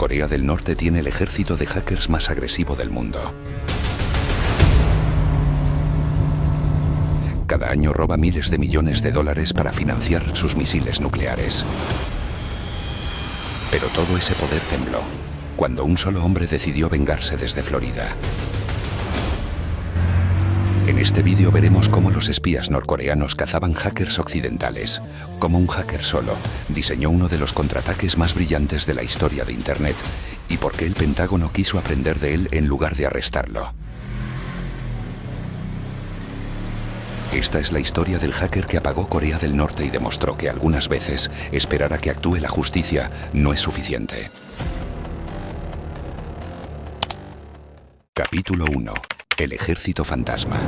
Corea del Norte tiene el ejército de hackers más agresivo del mundo. Cada año roba miles de millones de dólares para financiar sus misiles nucleares. Pero todo ese poder tembló cuando un solo hombre decidió vengarse desde Florida. En este vídeo veremos cómo los espías norcoreanos cazaban hackers occidentales, cómo un hacker solo diseñó uno de los contraataques más brillantes de la historia de Internet y por qué el Pentágono quiso aprender de él en lugar de arrestarlo. Esta es la historia del hacker que apagó Corea del Norte y demostró que algunas veces esperar a que actúe la justicia no es suficiente. Capítulo 1. El ejército fantasma.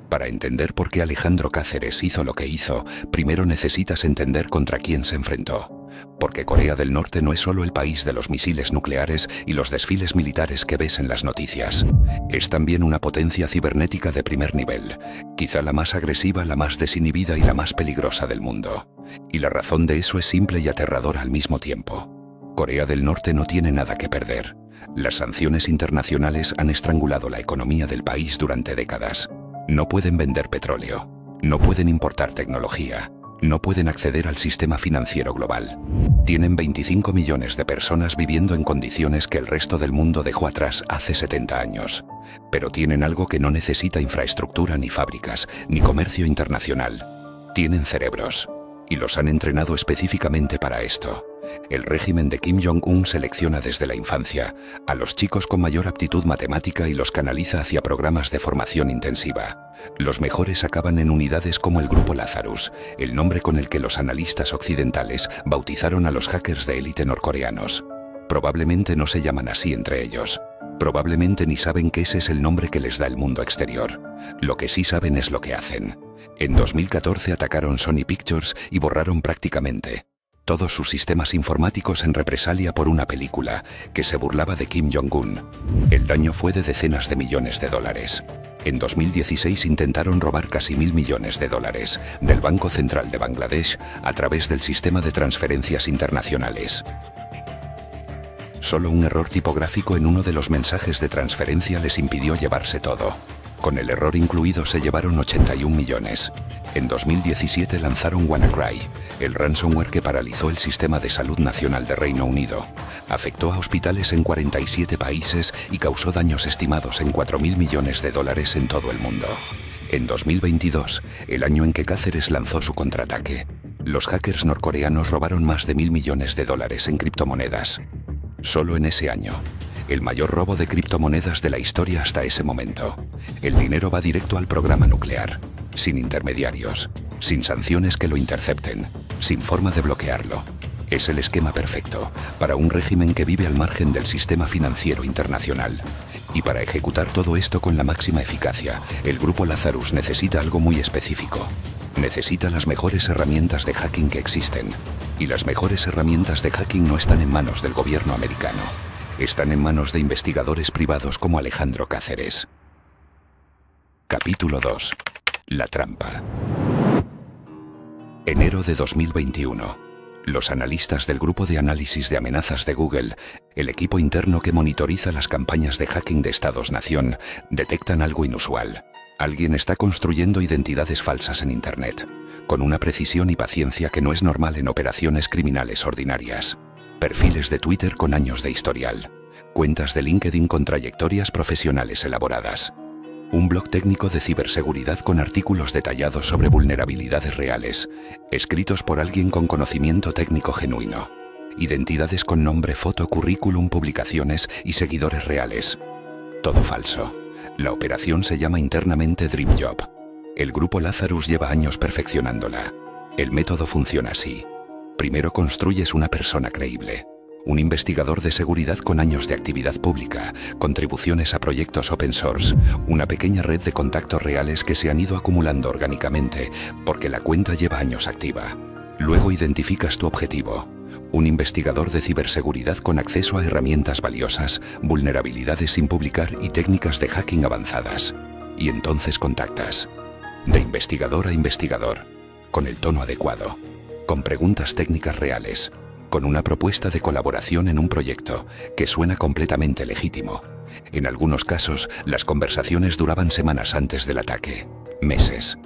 Para entender por qué Alejandro Cáceres hizo lo que hizo, primero necesitas entender contra quién se enfrentó. Porque Corea del Norte no es solo el país de los misiles nucleares y los desfiles militares que ves en las noticias. Es también una potencia cibernética de primer nivel, quizá la más agresiva, la más desinhibida y la más peligrosa del mundo. Y la razón de eso es simple y aterradora al mismo tiempo. Corea del Norte no tiene nada que perder. Las sanciones internacionales han estrangulado la economía del país durante décadas. No pueden vender petróleo, no pueden importar tecnología, no pueden acceder al sistema financiero global. Tienen 25 millones de personas viviendo en condiciones que el resto del mundo dejó atrás hace 70 años. Pero tienen algo que no necesita infraestructura ni fábricas, ni comercio internacional. Tienen cerebros, y los han entrenado específicamente para esto. El régimen de Kim Jong-un selecciona desde la infancia a los chicos con mayor aptitud matemática y los canaliza hacia programas de formación intensiva. Los mejores acaban en unidades como el Grupo Lazarus, el nombre con el que los analistas occidentales bautizaron a los hackers de élite norcoreanos. Probablemente no se llaman así entre ellos. Probablemente ni saben que ese es el nombre que les da el mundo exterior. Lo que sí saben es lo que hacen. En 2014 atacaron Sony Pictures y borraron prácticamente todos sus sistemas informáticos en represalia por una película que se burlaba de Kim Jong-un. El daño fue de decenas de millones de dólares. En 2016 intentaron robar casi 1.000 millones de dólares del Banco Central de Bangladesh a través del sistema de transferencias internacionales. Solo un error tipográfico en uno de los mensajes de transferencia les impidió llevarse todo. Con el error incluido se llevaron 81 millones. En 2017 lanzaron WannaCry, el ransomware que paralizó el sistema de salud nacional de Reino Unido. Afectó a hospitales en 47 países y causó daños estimados en 4.000 millones de dólares en todo el mundo. En 2022, el año en que Cáceres lanzó su contraataque, los hackers norcoreanos robaron más de 1.000 millones de dólares en criptomonedas. Solo en ese año. El mayor robo de criptomonedas de la historia hasta ese momento. El dinero va directo al programa nuclear, sin intermediarios, sin sanciones que lo intercepten, sin forma de bloquearlo. Es el esquema perfecto para un régimen que vive al margen del sistema financiero internacional. Y para ejecutar todo esto con la máxima eficacia, el Grupo Lazarus necesita algo muy específico. Necesita las mejores herramientas de hacking que existen. Y las mejores herramientas de hacking no están en manos del gobierno americano. Están en manos de investigadores privados como Alejandro Cáceres. Capítulo 2. La trampa. Enero de 2021. Los analistas del grupo de análisis de amenazas de Google, el equipo interno que monitoriza las campañas de hacking de Estados-nación, detectan algo inusual. Alguien está construyendo identidades falsas en Internet, con una precisión y paciencia que no es normal en operaciones criminales ordinarias. Perfiles de Twitter con años de historial, cuentas de LinkedIn con trayectorias profesionales elaboradas, un blog técnico de ciberseguridad con artículos detallados sobre vulnerabilidades reales, escritos por alguien con conocimiento técnico genuino, identidades con nombre, foto, currículum, publicaciones y seguidores reales. Todo falso. La operación se llama internamente Dream Job. El grupo Lazarus lleva años perfeccionándola. El método funciona así. Primero construyes una persona creíble, un investigador de seguridad con años de actividad pública, contribuciones a proyectos open source, una pequeña red de contactos reales que se han ido acumulando orgánicamente porque la cuenta lleva años activa. Luego identificas tu objetivo, un investigador de ciberseguridad con acceso a herramientas valiosas, vulnerabilidades sin publicar y técnicas de hacking avanzadas. Y entonces contactas, de investigador a investigador, con el tono adecuado, con preguntas técnicas reales, con una propuesta de colaboración en un proyecto que suena completamente legítimo. En algunos casos, las conversaciones duraban semanas antes del ataque, meses,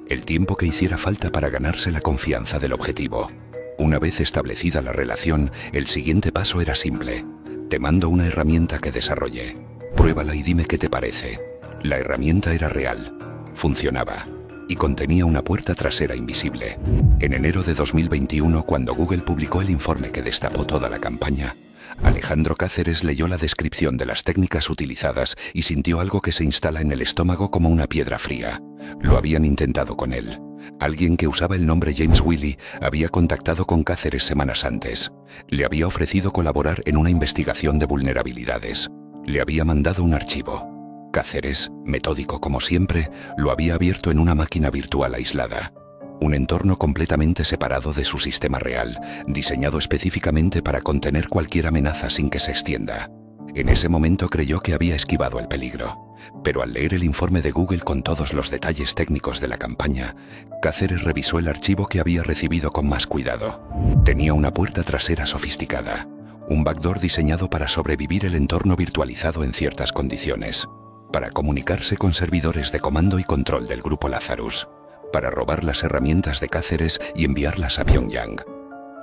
el tiempo que hiciera falta para ganarse la confianza del objetivo. Una vez establecida la relación, el siguiente paso era simple. Te mando una herramienta que desarrollé. Pruébala y dime qué te parece. La herramienta era real, funcionaba y contenía una puerta trasera invisible. En enero de 2021, cuando Google publicó el informe que destapó toda la campaña, Alejandro Cáceres leyó la descripción de las técnicas utilizadas y sintió algo que se instala en el estómago como una piedra fría. Lo habían intentado con él. Alguien que usaba el nombre James Willey había contactado con Cáceres semanas antes. Le había ofrecido colaborar en una investigación de vulnerabilidades. Le había mandado un archivo. Cáceres, metódico como siempre, lo había abierto en una máquina virtual aislada. Un entorno completamente separado de su sistema real, diseñado específicamente para contener cualquier amenaza sin que se extienda. En ese momento creyó que había esquivado el peligro. Pero al leer el informe de Google con todos los detalles técnicos de la campaña, Cáceres revisó el archivo que había recibido con más cuidado. Tenía una puerta trasera sofisticada, un backdoor diseñado para sobrevivir el entorno virtualizado en ciertas condiciones, para comunicarse con servidores de comando y control del grupo Lazarus, para robar las herramientas de Cáceres y enviarlas a Pyongyang.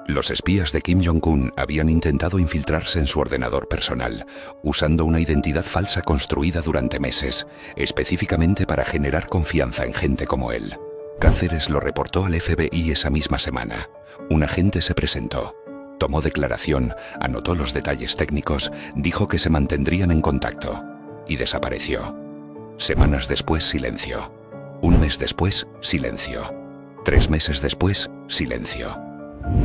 Los espías de Kim Jong-un habían intentado infiltrarse en su ordenador personal, usando una identidad falsa construida durante meses, específicamente para generar confianza en gente como él. Cáceres lo reportó al FBI esa misma semana. Un agente se presentó, tomó declaración, anotó los detalles técnicos, dijo que se mantendrían en contacto y desapareció. Semanas después, silencio. Un mes después, silencio. 3 meses después, silencio.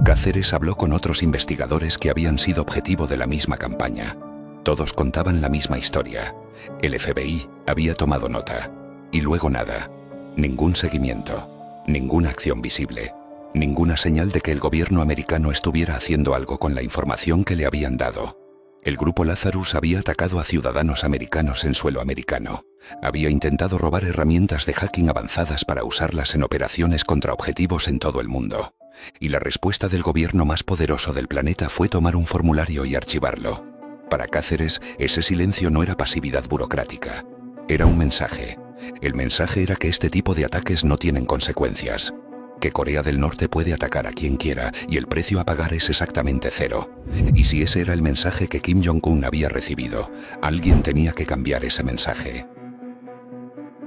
Cáceres habló con otros investigadores que habían sido objetivo de la misma campaña. Todos contaban la misma historia. El FBI había tomado nota. Y luego nada. Ningún seguimiento. Ninguna acción visible. Ninguna señal de que el gobierno americano estuviera haciendo algo con la información que le habían dado. El grupo Lazarus había atacado a ciudadanos americanos en suelo americano. Había intentado robar herramientas de hacking avanzadas para usarlas en operaciones contra objetivos en todo el mundo. Y la respuesta del gobierno más poderoso del planeta fue tomar un formulario y archivarlo. Para Cáceres, ese silencio no era pasividad burocrática. Era un mensaje. El mensaje era que este tipo de ataques no tienen consecuencias. Que Corea del Norte puede atacar a quien quiera y el precio a pagar es exactamente 0. Y si ese era el mensaje que Kim Jong-un había recibido, alguien tenía que cambiar ese mensaje.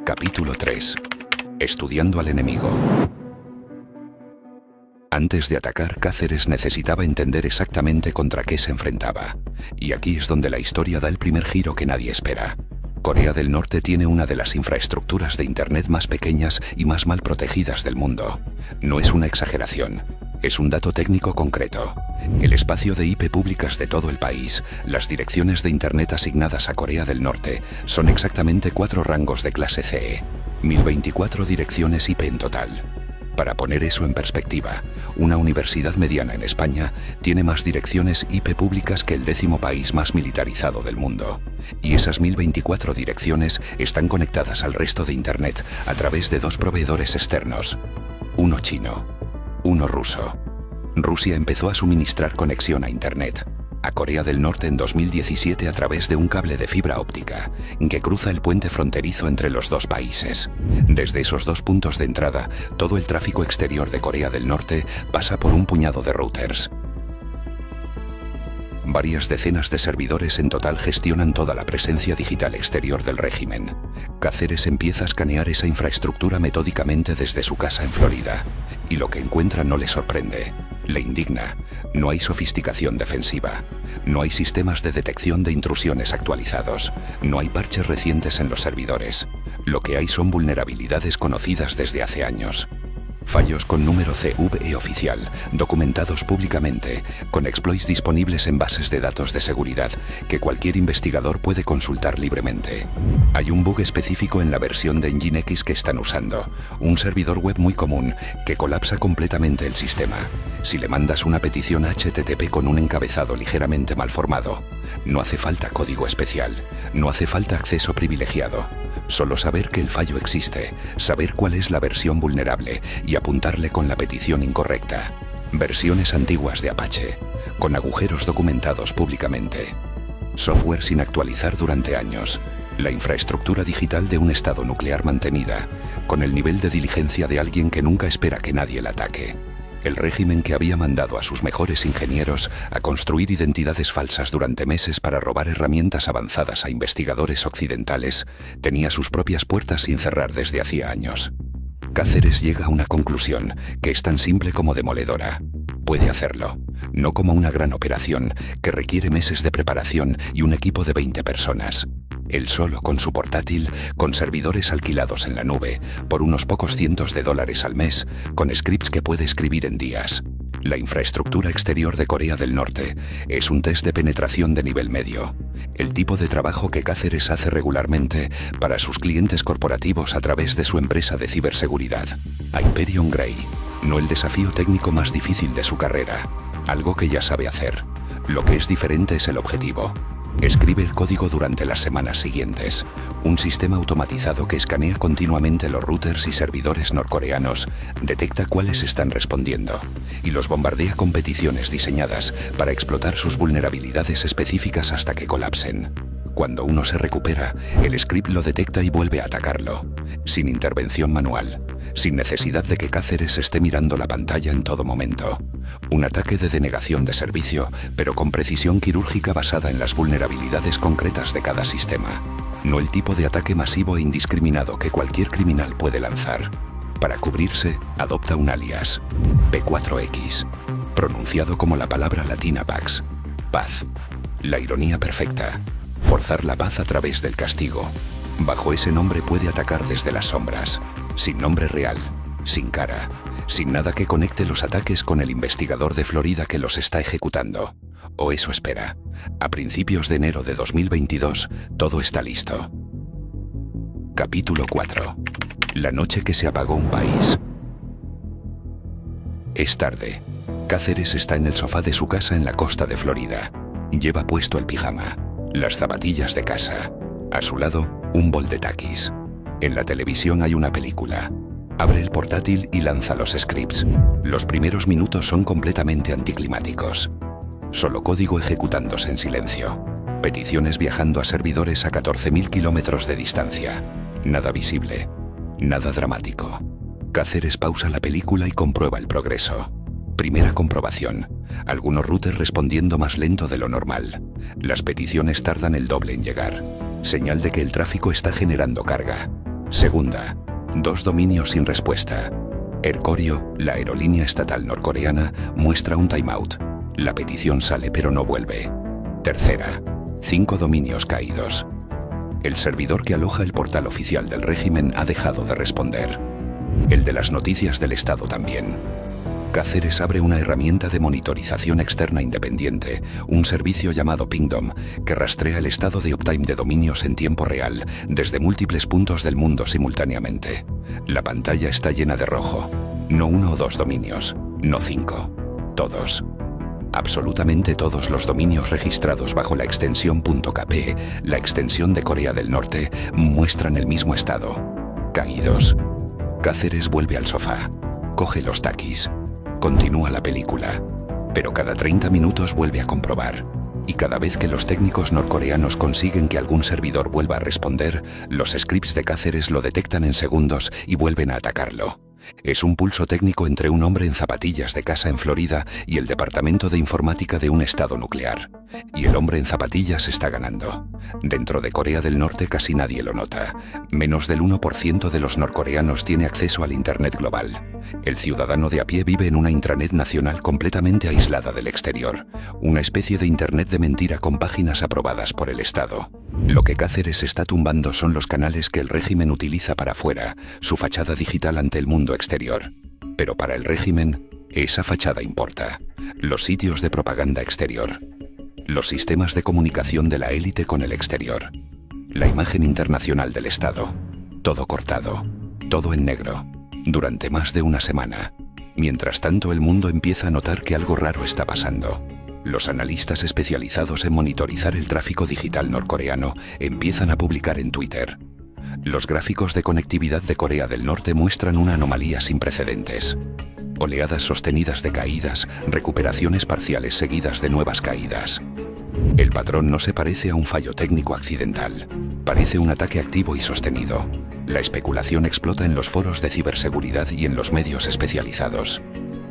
Capítulo 3. Estudiando al enemigo. Antes de atacar, Cáceres necesitaba entender exactamente contra qué se enfrentaba. Y aquí es donde la historia da el primer giro que nadie espera. Corea del Norte tiene una de las infraestructuras de Internet más pequeñas y más mal protegidas del mundo. No es una exageración, es un dato técnico concreto. El espacio de IP públicas de todo el país, las direcciones de Internet asignadas a Corea del Norte, son exactamente 4 rangos de clase CE, 1024 direcciones IP en total. Para poner eso en perspectiva, una universidad mediana en España tiene más direcciones IP públicas que el 10º país más militarizado del mundo. Y esas 1024 direcciones están conectadas al resto de Internet a través de 2 proveedores externos. Uno chino, uno ruso. Rusia empezó a suministrar conexión a Internet a Corea del Norte en 2017 a través de un cable de fibra óptica que cruza el puente fronterizo entre los 2 países. Desde esos 2 puntos de entrada, todo el tráfico exterior de Corea del Norte pasa por un puñado de routers. Varias decenas de servidores en total gestionan toda la presencia digital exterior del régimen. Cáceres empieza a escanear esa infraestructura metódicamente desde su casa en Florida. Y lo que encuentra no le sorprende, le indigna. No hay sofisticación defensiva. No hay sistemas de detección de intrusiones actualizados. No hay parches recientes en los servidores. Lo que hay son vulnerabilidades conocidas desde hace años. Fallos con número CVE oficial, documentados públicamente, con exploits disponibles en bases de datos de seguridad que cualquier investigador puede consultar libremente. Hay un bug específico en la versión de Nginx que están usando, un servidor web muy común que colapsa completamente el sistema. Si le mandas una petición HTTP con un encabezado ligeramente mal formado, no hace falta código especial, no hace falta acceso privilegiado. Solo saber que el fallo existe, saber cuál es la versión vulnerable y apuntarle con la petición incorrecta. Versiones antiguas de Apache, con agujeros documentados públicamente. Software sin actualizar durante años. La infraestructura digital de un estado nuclear mantenida, con el nivel de diligencia de alguien que nunca espera que nadie la ataque. El régimen que había mandado a sus mejores ingenieros a construir identidades falsas durante meses para robar herramientas avanzadas a investigadores occidentales tenía sus propias puertas sin cerrar desde hacía años. Cáceres llega a una conclusión que es tan simple como demoledora. Puede hacerlo, no como una gran operación que requiere meses de preparación y un equipo de 20 personas. Él solo con su portátil, con servidores alquilados en la nube, por unos pocos cientos de dólares al mes, con scripts que puede escribir en días. La infraestructura exterior de Corea del Norte es un test de penetración de nivel medio. El tipo de trabajo que Cáceres hace regularmente para sus clientes corporativos a través de su empresa de ciberseguridad. Hyperion Grey. No el desafío técnico más difícil de su carrera. Algo que ya sabe hacer. Lo que es diferente es el objetivo. Escribe el código durante las semanas siguientes. Un sistema automatizado que escanea continuamente los routers y servidores norcoreanos, detecta cuáles están respondiendo y los bombardea con peticiones diseñadas para explotar sus vulnerabilidades específicas hasta que colapsen. Cuando uno se recupera, el script lo detecta y vuelve a atacarlo, sin intervención manual, sin necesidad de que Cáceres esté mirando la pantalla en todo momento. Un ataque de denegación de servicio, pero con precisión quirúrgica basada en las vulnerabilidades concretas de cada sistema. No el tipo de ataque masivo e indiscriminado que cualquier criminal puede lanzar. Para cubrirse, adopta un alias, P4X, pronunciado como la palabra latina pax, paz. La ironía perfecta, forzar la paz a través del castigo. Bajo ese nombre puede atacar desde las sombras, sin nombre real, sin cara, sin nada que conecte los ataques con el investigador de Florida que los está ejecutando. O eso espera. A principios de enero de 2022, todo está listo. Capítulo 4. La noche que se apagó un país. Es tarde. Cáceres está en el sofá de su casa en la costa de Florida. Lleva puesto el pijama, las zapatillas de casa. A su lado, un bol de Takis. En la televisión hay una película. Abre el portátil y lanza los scripts. Los primeros minutos son completamente anticlimáticos. Solo código ejecutándose en silencio. Peticiones viajando a servidores a 14.000 kilómetros de distancia. Nada visible. Nada dramático. Cáceres pausa la película y comprueba el progreso. Primera comprobación. Algunos routers respondiendo más lento de lo normal. Las peticiones tardan el doble en llegar. Señal de que el tráfico está generando carga. Segunda. 2 dominios sin respuesta. Air Koryo, la aerolínea estatal norcoreana, muestra un timeout. La petición sale pero no vuelve. Tercera. 5 dominios caídos. El servidor que aloja el portal oficial del régimen ha dejado de responder. El de las noticias del Estado también. Cáceres abre una herramienta de monitorización externa independiente, un servicio llamado Pingdom, que rastrea el estado de uptime de dominios en tiempo real, desde múltiples puntos del mundo simultáneamente. La pantalla está llena de rojo. No 1 o 2 dominios, no 5. Todos. Absolutamente todos los dominios registrados bajo la extensión .kp, la extensión de Corea del Norte, muestran el mismo estado. Caídos. Cáceres vuelve al sofá. Coge los Takis. Continúa la película, pero cada 30 minutos vuelve a comprobar. Y cada vez que los técnicos norcoreanos consiguen que algún servidor vuelva a responder, los scripts de Cáceres lo detectan en segundos y vuelven a atacarlo. Es un pulso técnico entre un hombre en zapatillas de casa en Florida y el departamento de informática de un estado nuclear. Y el hombre en zapatillas está ganando. Dentro de Corea del Norte casi nadie lo nota. Menos del 1% de los norcoreanos tiene acceso al Internet global. El ciudadano de a pie vive en una intranet nacional completamente aislada del exterior. Una especie de Internet de mentira con páginas aprobadas por el Estado. Lo que Cáceres está tumbando son los canales que el régimen utiliza para afuera, su fachada digital ante el mundo exterior. Pero para el régimen, esa fachada importa. Los sitios de propaganda exterior. Los sistemas de comunicación de la élite con el exterior. La imagen internacional del Estado. Todo cortado. Todo en negro. Durante más de una semana. Mientras tanto, el mundo empieza a notar que algo raro está pasando. Los analistas especializados en monitorizar el tráfico digital norcoreano empiezan a publicar en Twitter. Los gráficos de conectividad de Corea del Norte muestran una anomalía sin precedentes. Oleadas sostenidas de caídas, recuperaciones parciales seguidas de nuevas caídas. El patrón no se parece a un fallo técnico accidental. Parece un ataque activo y sostenido. La especulación explota en los foros de ciberseguridad y en los medios especializados.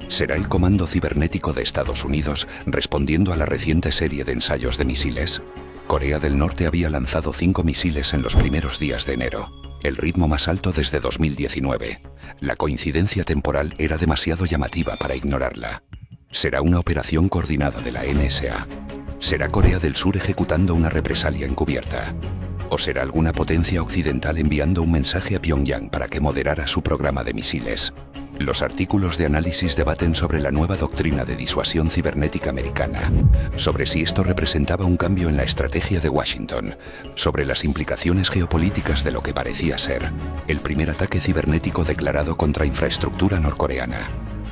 ¿Será el Comando Cibernético de Estados Unidos respondiendo a la reciente serie de ensayos de misiles? Corea del Norte había lanzado 5 misiles en los primeros días de enero, el ritmo más alto desde 2019. La coincidencia temporal era demasiado llamativa para ignorarla. ¿Será una operación coordinada de la NSA? ¿Será Corea del Sur ejecutando una represalia encubierta? ¿O será alguna potencia occidental enviando un mensaje a Pyongyang para que moderara su programa de misiles? Los artículos de análisis debaten sobre la nueva doctrina de disuasión cibernética americana, sobre si esto representaba un cambio en la estrategia de Washington, sobre las implicaciones geopolíticas de lo que parecía ser el primer ataque cibernético declarado contra infraestructura norcoreana.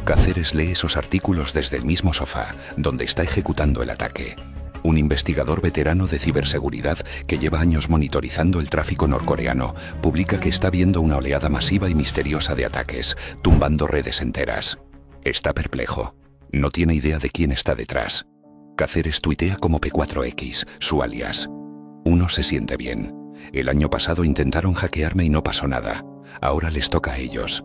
Cáceres lee esos artículos desde el mismo sofá donde está ejecutando el ataque. Un investigador veterano de ciberseguridad que lleva años monitorizando el tráfico norcoreano publica que está viendo una oleada masiva y misteriosa de ataques, tumbando redes enteras. Está perplejo. No tiene idea de quién está detrás. Cáceres tuitea como P4X, su alias. Uno se siente bien. El año pasado intentaron hackearme y no pasó nada. Ahora les toca a ellos.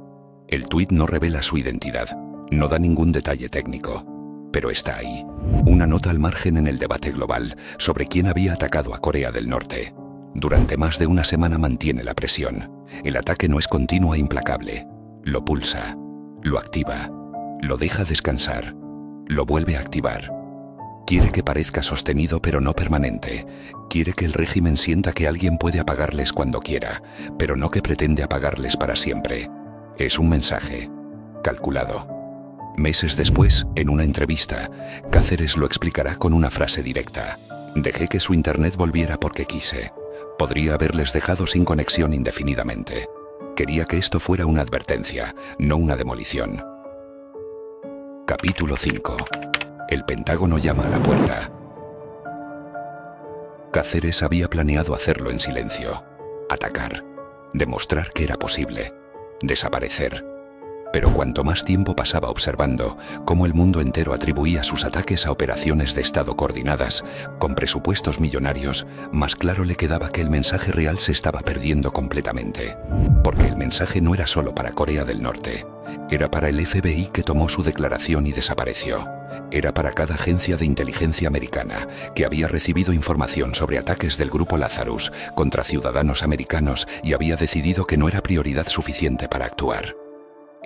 El tuit no revela su identidad. No da ningún detalle técnico. Pero está ahí. Una nota al margen en el debate global sobre quién había atacado a Corea del Norte. Durante más de una semana mantiene la presión. El ataque no es continuo e implacable. Lo pulsa, lo activa, lo deja descansar, lo vuelve a activar. Quiere que parezca sostenido pero no permanente. Quiere que el régimen sienta que alguien puede apagarles cuando quiera, pero no que pretende apagarles para siempre. Es un mensaje calculado. Meses después, en una entrevista, Cáceres lo explicará con una frase directa. Dejé que su internet volviera porque quise. Podría haberles dejado sin conexión indefinidamente. Quería que esto fuera una advertencia, no una demolición. Capítulo 5. El Pentágono llama a la puerta. Cáceres había planeado hacerlo en silencio. Atacar. Demostrar que era posible. Desaparecer. Pero cuanto más tiempo pasaba observando cómo el mundo entero atribuía sus ataques a operaciones de Estado coordinadas, con presupuestos millonarios, más claro le quedaba que el mensaje real se estaba perdiendo completamente. Porque el mensaje no era solo para Corea del Norte. Era para el FBI que tomó su declaración y desapareció. Era para cada agencia de inteligencia americana que había recibido información sobre ataques del grupo Lazarus contra ciudadanos americanos y había decidido que no era prioridad suficiente para actuar.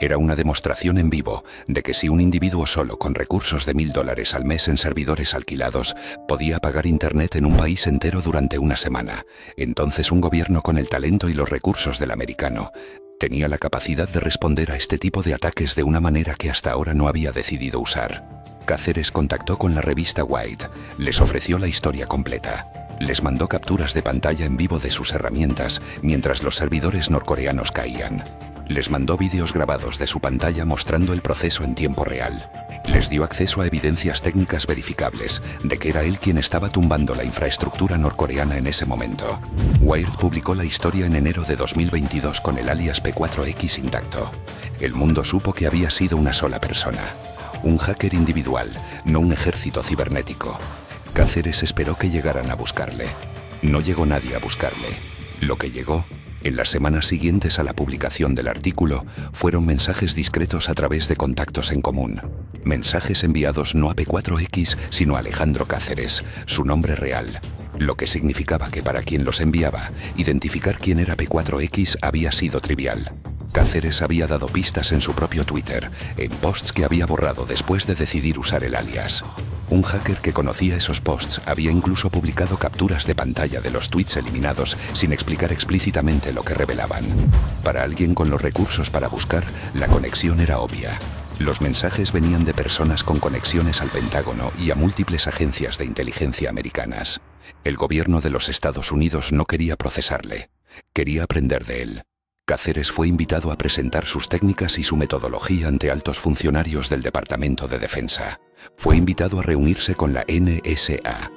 Era una demostración en vivo de que si un individuo solo con recursos de $1000 al mes en servidores alquilados podía apagar Internet en un país entero durante una semana, entonces un gobierno con el talento y los recursos del americano tenía la capacidad de responder a este tipo de ataques de una manera que hasta ahora no había decidido usar. Cáceres contactó con la revista White, les ofreció la historia completa. Les mandó capturas de pantalla en vivo de sus herramientas mientras los servidores norcoreanos caían. Les mandó vídeos grabados de su pantalla mostrando el proceso en tiempo real. Les dio acceso a evidencias técnicas verificables de que era él quien estaba tumbando la infraestructura norcoreana en ese momento. Wired publicó la historia en enero de 2022 con el alias P4X intacto. El mundo supo que había sido una sola persona. Un hacker individual, no un ejército cibernético. Cáceres esperó que llegaran a buscarle. No llegó nadie a buscarle. Lo que llegó, en las semanas siguientes a la publicación del artículo, fueron mensajes discretos a través de contactos en común. Mensajes enviados no a P4X, sino a Alejandro Cáceres, su nombre real. Lo que significaba que para quien los enviaba, identificar quién era P4X había sido trivial. Cáceres había dado pistas en su propio Twitter, en posts que había borrado después de decidir usar el alias. Un hacker que conocía esos posts había incluso publicado capturas de pantalla de los tweets eliminados sin explicar explícitamente lo que revelaban. Para alguien con los recursos para buscar, la conexión era obvia. Los mensajes venían de personas con conexiones al Pentágono y a múltiples agencias de inteligencia americanas. El gobierno de los Estados Unidos no quería procesarle, quería aprender de él. Cáceres fue invitado a presentar sus técnicas y su metodología ante altos funcionarios del Departamento de Defensa. Fue invitado a reunirse con la NSA.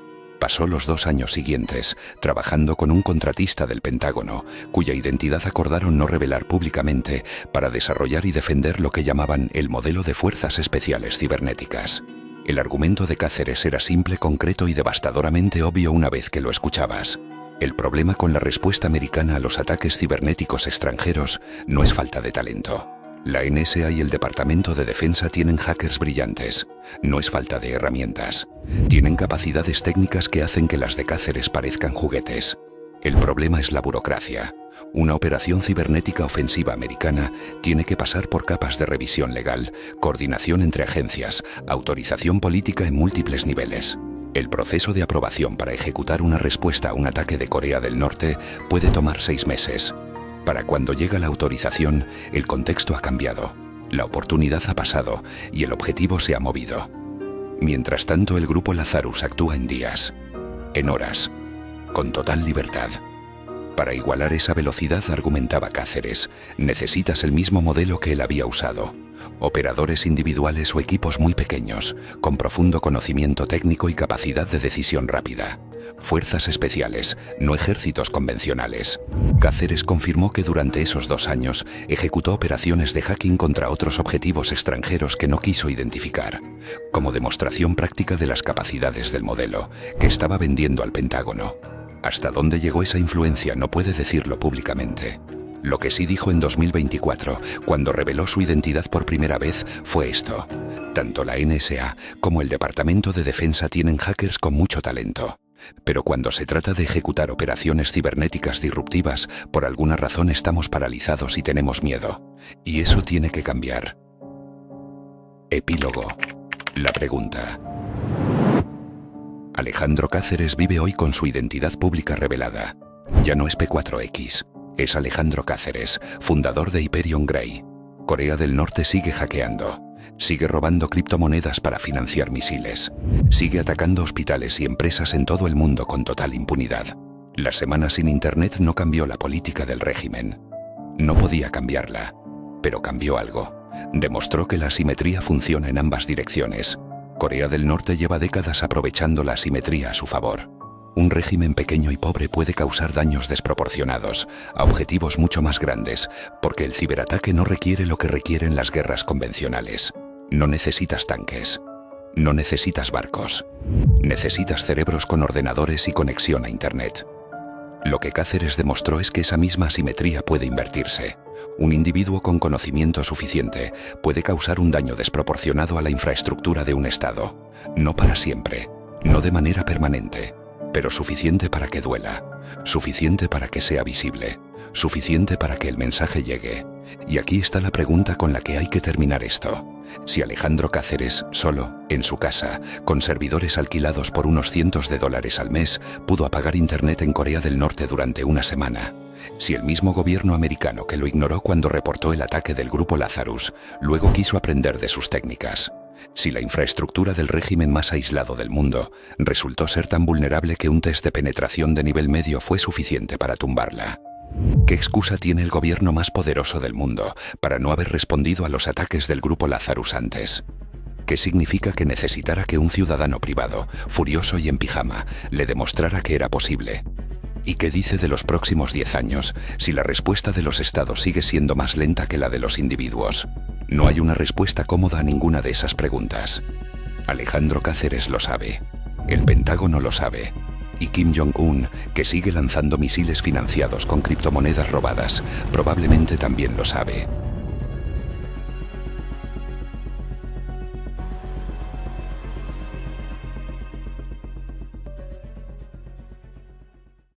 Pasó los 2 años siguientes trabajando con un contratista del Pentágono, cuya identidad acordaron no revelar públicamente para desarrollar y defender lo que llamaban el modelo de fuerzas especiales cibernéticas. El argumento de Cáceres era simple, concreto y devastadoramente obvio una vez que lo escuchabas. El problema con la respuesta americana a los ataques cibernéticos extranjeros no es falta de talento. La NSA y el Departamento de Defensa tienen hackers brillantes. No es falta de herramientas. Tienen capacidades técnicas que hacen que las de Cáceres parezcan juguetes. El problema es la burocracia. Una operación cibernética ofensiva americana tiene que pasar por capas de revisión legal, coordinación entre agencias, autorización política en múltiples niveles. El proceso de aprobación para ejecutar una respuesta a un ataque de Corea del Norte puede tomar 6 meses. Para cuando llega la autorización, el contexto ha cambiado, la oportunidad ha pasado y el objetivo se ha movido. Mientras tanto, el grupo Lazarus actúa en días, en horas, con total libertad. Para igualar esa velocidad, argumentaba Cáceres, necesitas el mismo modelo que él había usado. Operadores individuales o equipos muy pequeños, con profundo conocimiento técnico y capacidad de decisión rápida. Fuerzas especiales, no ejércitos convencionales. Cáceres confirmó que durante esos 2 años ejecutó operaciones de hacking contra otros objetivos extranjeros que no quiso identificar, como demostración práctica de las capacidades del modelo que estaba vendiendo al Pentágono. Hasta dónde llegó esa influencia no puede decirlo públicamente. Lo que sí dijo en 2024, cuando reveló su identidad por primera vez, fue esto. Tanto la NSA como el Departamento de Defensa tienen hackers con mucho talento. Pero cuando se trata de ejecutar operaciones cibernéticas disruptivas, por alguna razón estamos paralizados y tenemos miedo. Y eso tiene que cambiar. Epílogo. La pregunta. Alejandro Cáceres vive hoy con su identidad pública revelada. Ya no es P4X. Es Alejandro Cáceres, fundador de Hyperion Grey. Corea del Norte sigue hackeando. Sigue robando criptomonedas para financiar misiles. Sigue atacando hospitales y empresas en todo el mundo con total impunidad. La semana sin Internet no cambió la política del régimen. No podía cambiarla, pero cambió algo. Demostró que la asimetría funciona en ambas direcciones. Corea del Norte lleva décadas aprovechando la asimetría a su favor. Un régimen pequeño y pobre puede causar daños desproporcionados a objetivos mucho más grandes, porque el ciberataque no requiere lo que requieren las guerras convencionales. No necesitas tanques. No necesitas barcos. Necesitas cerebros con ordenadores y conexión a Internet. Lo que Cáceres demostró es que esa misma asimetría puede invertirse. Un individuo con conocimiento suficiente puede causar un daño desproporcionado a la infraestructura de un Estado. No para siempre, no de manera permanente, pero suficiente para que duela, suficiente para que sea visible, suficiente para que el mensaje llegue. Y aquí está la pregunta con la que hay que terminar esto. Si Alejandro Cáceres, solo, en su casa, con servidores alquilados por unos cientos de dólares al mes, pudo apagar Internet en Corea del Norte durante una semana. Si el mismo gobierno americano que lo ignoró cuando reportó el ataque del grupo Lazarus, luego quiso aprender de sus técnicas. Si la infraestructura del régimen más aislado del mundo resultó ser tan vulnerable que un test de penetración de nivel medio fue suficiente para tumbarla. ¿Qué excusa tiene el gobierno más poderoso del mundo para no haber respondido a los ataques del grupo Lazarus antes? ¿Qué significa que necesitara que un ciudadano privado, furioso y en pijama, le demostrara que era posible? ¿Y qué dice de los próximos 10 años si la respuesta de los estados sigue siendo más lenta que la de los individuos? No hay una respuesta cómoda a ninguna de esas preguntas. Alejandro Cáceres lo sabe. El Pentágono lo sabe. Y Kim Jong-un, que sigue lanzando misiles financiados con criptomonedas robadas, probablemente también lo sabe.